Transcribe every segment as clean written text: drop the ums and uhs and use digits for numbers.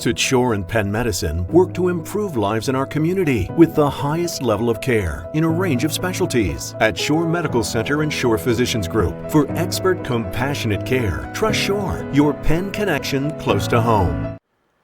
At Shore and Penn Medicine work to improve lives in our community with the highest level of care in a range of specialties. At Shore Medical Center and Shore Physicians Group, for expert, compassionate care, trust Shore, your Penn connection close to home.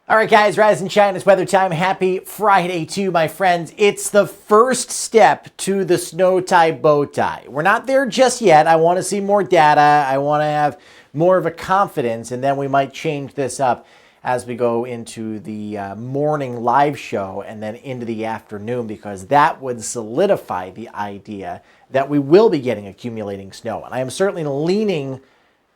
All right, guys, rise and shine. It's weather time. Happy Friday to you, my friends. It's the first step to the snow tie bow tie. We're not there just yet. I want to see more data. I want to have more of a confidence, and then we might change this up as we go into the morning live show and then into the afternoon, because that would solidify the idea that we will be getting accumulating snow. And I am certainly leaning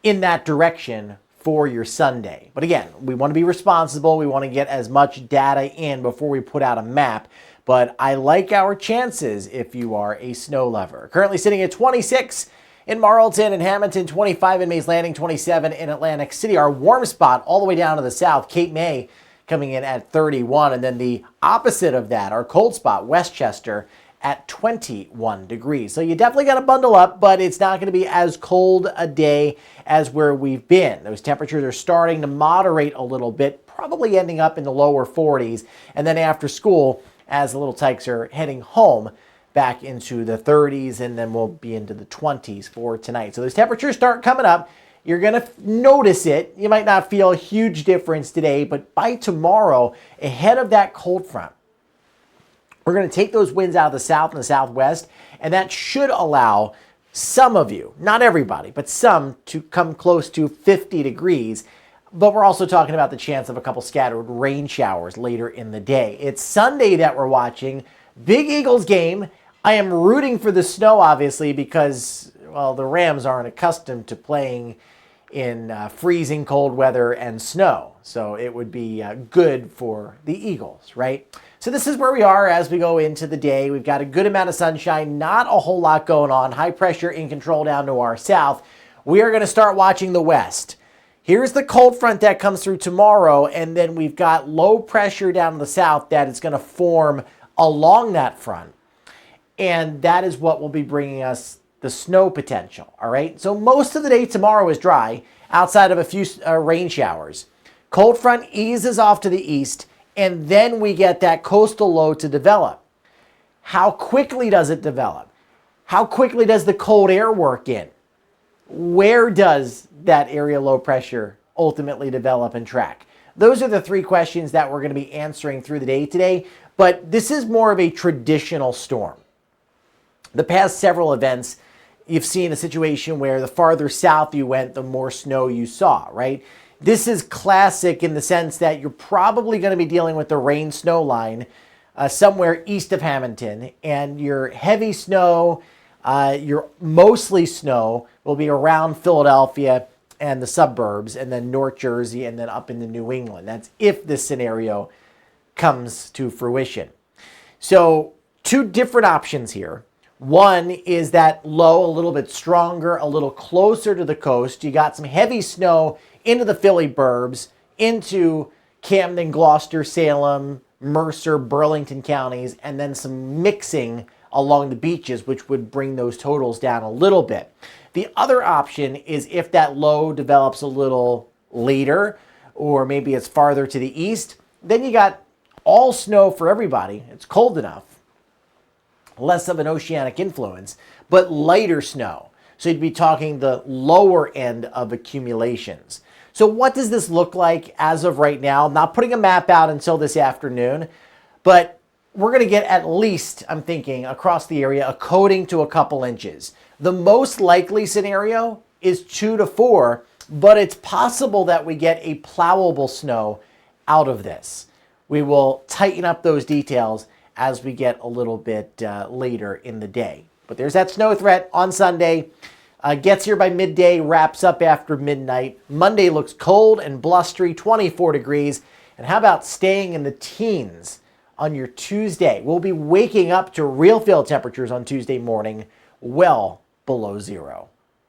in that direction for your Sunday. But again, we want to be responsible. We want to get as much data in before we put out a map. But I like our chances if you are a snow lover. Currently sitting at 26 in Marlton and Hamilton, 25 in Mays Landing, 27 in Atlantic City. Our warm spot all the way down to the south, Cape May, coming in at 31. And then the opposite of that, our cold spot, Westchester, at 21 degrees. So you definitely got to bundle up, but it's not going to be as cold a day as where we've been. Those temperatures are starting to moderate a little bit, probably ending up in the lower 40s. And then after school, as the little tykes are heading home, back into the 30s, and then we'll be into the 20s for tonight. So those temperatures start coming up. You're going to notice it. You might not feel a huge difference today, but by tomorrow, ahead of that cold front, we're going to take those winds out of the south and the southwest, and that should allow some of you, not everybody, but some, to come close to 50 degrees. But we're also talking about the chance of a couple scattered rain showers later in the day. It's Sunday that we're watching. Big Eagles game. I am rooting for the snow, obviously, because, well, the Rams aren't accustomed to playing in freezing cold weather and snow. So it would be good for the Eagles, right? So this is where we are as we go into the day. We've got a good amount of sunshine, not a whole lot going on. High pressure in control down to our south. We are going to start watching the west. Here's the cold front that comes through tomorrow, and then we've got low pressure down to the south that is going to form along that front. And that is what will be bringing us the snow potential, all right? So most of the day tomorrow is dry, outside of a few rain showers. Cold front eases off to the east, and then we get that coastal low to develop. How quickly does it develop? How quickly does the cold air work in? Where does that area low pressure ultimately develop and track? Those are the three questions that we're going to be answering through the day today, but this is more of a traditional storm. The past several events, you've seen a situation where the farther south you went, the more snow you saw, right? This is classic in the sense that you're probably going to be dealing with the rain-snow line somewhere east of Hamilton, and your heavy snow, your mostly snow, will be around Philadelphia and the suburbs, and then North Jersey, and then up into New England. That's if this scenario comes to fruition. So two different options here. One is that low, a little bit stronger, a little closer to the coast. You got some heavy snow into the Philly burbs, into Camden, Gloucester, Salem, Mercer, Burlington counties, and then some mixing along the beaches, which would bring those totals down a little bit. The other option is if that low develops a little later, or maybe it's farther to the east, then you got all snow for everybody. It's cold enough. Less of an oceanic influence, but lighter snow. So you'd be talking the lower end of accumulations. So what does this look like as of right now? I'm not putting a map out until this afternoon, but we're going to get at least, I'm thinking, across the area, a coating to a couple inches. The most likely scenario is 2 to 4, but it's possible that we get a plowable snow out of this. We will tighten up those details as we get a little bit later in the day. But there's that snow threat on Sunday. Gets here by midday, wraps up after midnight. Monday looks cold and blustery, 24 degrees. And how about staying in the teens on your Tuesday? We'll be waking up to real field temperatures on Tuesday morning, well below zero.